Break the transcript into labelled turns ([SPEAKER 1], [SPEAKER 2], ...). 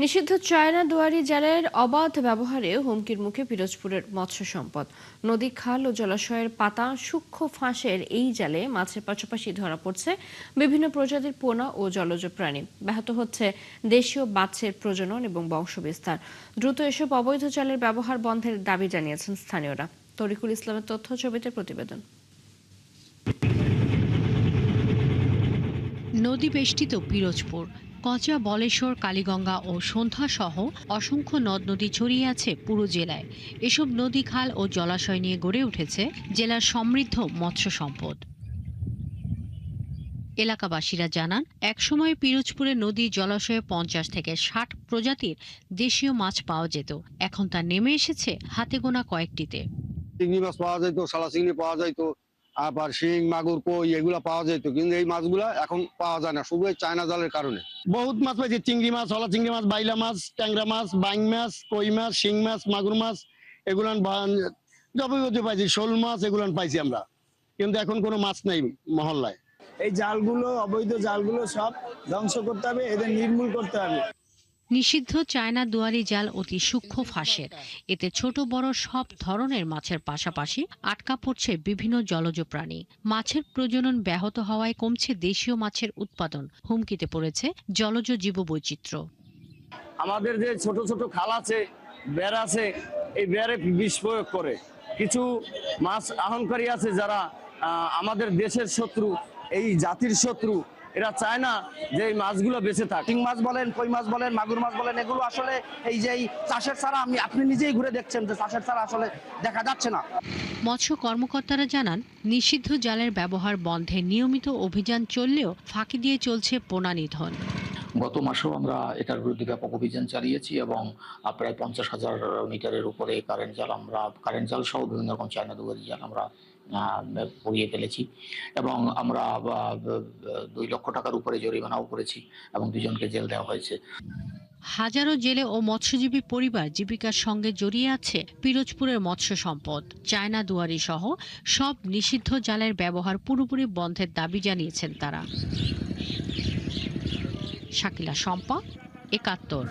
[SPEAKER 1] নিষিদ্ধ চায়না দুয়ারি জালের অবাধ ব্যবহারে হুমকির মুখে পিরোজপুরের মৎস্য সম্পদ। নদী, খাল ও জলাশয়ের পাতা সূক্ষ্ম ফাঁসের এই জালে মাছের পাশাপাশি ধরা পড়ছে বিভিন্ন প্রজাতির পোনা ও জলজ প্রাণী। ব্যাহত হচ্ছে দেশীয় মাছের প্রজনন এবং বংশবিস্তার। দ্রুত এসব অবৈধ জালের ব্যবহার বন্ধের দাবি জানিয়েছেন স্থানীয়রা। তরিকুল ইসলামের তথ্য ছবিতে প্রতিবেদন।
[SPEAKER 2] নদী বেষ্টিত পিরোজপুর, কচা, বলেশ্বর, কালীগঙ্গা ও সন্ধ্যা সহ অসংখ্য নদ নদী ছড়িয়ে আছে পুরো জেলায়। এসব নদী, খাল ও জলাশয় নিয়ে গড়ে উঠেছে জেলার সমৃদ্ধ মৎস্য সম্পদ। এলাকাবাসীরা জানান, একসময় পিরোজপুরে নদী, জলাশয়ে 50 থেকে 60 প্রজাতির দেশীয় মাছ পাওয়া যেত। এখন তা নেমে এসেছে হাতে গোনা কয়েকটিতে।
[SPEAKER 3] চিংড়ি মাছ পাওয়া যাইতো, সালা চিংড়ি পাওয়া যাইতো, আবার শিং, মাগুর, কই এগুলা পাওয়া যাইতো, কিন্তু এই মাছগুলা এখন পাওয়া যায় না, শুধু এই চায়না জালের কারণে।
[SPEAKER 4] বহুত মাছ পাইছি, চিংড়ি মাছ, হলা চিংড়ি মাছ, বাইলা মাছ, ট্যাংরা মাছ, বাইং মাছ, কই মাছ, শিং মাছ, মাগুর মাছ, এগুলান যাবতীয় পাইছি, শোল মাছ এগুলান পাইছি আমরা, কিন্তু এখন কোনো মাছ নাই মহল্লায়।
[SPEAKER 5] এই জালগুলো, অবৈধ জালগুলো সব ধ্বংস করতে হবে, এদের নির্মূল করতে হবে।
[SPEAKER 2] নিষিদ্ধ চায়না দুয়ারি জাল অতি সূক্ষ্ম ফাঁসের। এতে ছোট বড় সব ধরনের মাছের পাশাপাশি আটকা পড়ছে বিভিন্ন জলজ প্রাণী। মাছের প্রজনন ব্যাহত হওয়ায় কমছে দেশীয় মাছের উৎপাদন। হুমকিতে পড়েছে জলজ জীববৈচিত্র্য।
[SPEAKER 5] আমাদের যে ছোট ছোট খাল আছে, বের আছে, এই বেড়ে বিষ প্রয়োগ করে কিছু মাছ আহরণকারী আছে যারা আমাদের দেশের শত্রু, এই জাতির শত্রু। এরা চায় না যে এই মাছগুলো বেঁচে থাক।
[SPEAKER 6] শিং মাছ বলেন, কই মাছ বলেন, মাগুর মাছ বলেন, এগুলো আসলে এই যে চাষের ছাড়া আপনি নিজেই ঘুরে দেখছেন যে চাষের ছাড়া আসলে দেখা যাচ্ছে না।
[SPEAKER 2] মৎস্য কর্মকর্তারা জানান, নিষিদ্ধ জালের ব্যবহার বন্ধে নিয়মিত অভিযান চললেও ফাঁকি দিয়ে চলছে পোনা নিধন।
[SPEAKER 7] গত মাসেও আমরা এটার বিরুদ্ধে ব্যাপক অভিযান চালিয়েছি এবং প্রায় 50,000 মিটারের উপরে কারেন্ট জাল সহ বিভিন্ন রকম চায়না দুয়ারি জাল আমরা পরিয়ে ফেলেছি এবং আমরা 2 লক্ষ টাকার উপরে জরিমানাও করেছি এবং 2 জনকে জেল দেওয়া হয়েছে।
[SPEAKER 2] হাজারো জেলে ও মৎস্যজীবী পরিবার জীবিকার সঙ্গে জড়িয়ে আছে পিরোজপুরের মৎস্য সম্পদ। চায়না দুয়ারি সহ সব নিষিদ্ধ জালের ব্যবহার পুরোপুরি বন্ধের দাবি জানিয়েছেন তারা। শাকিলা শম্পা, ৭১।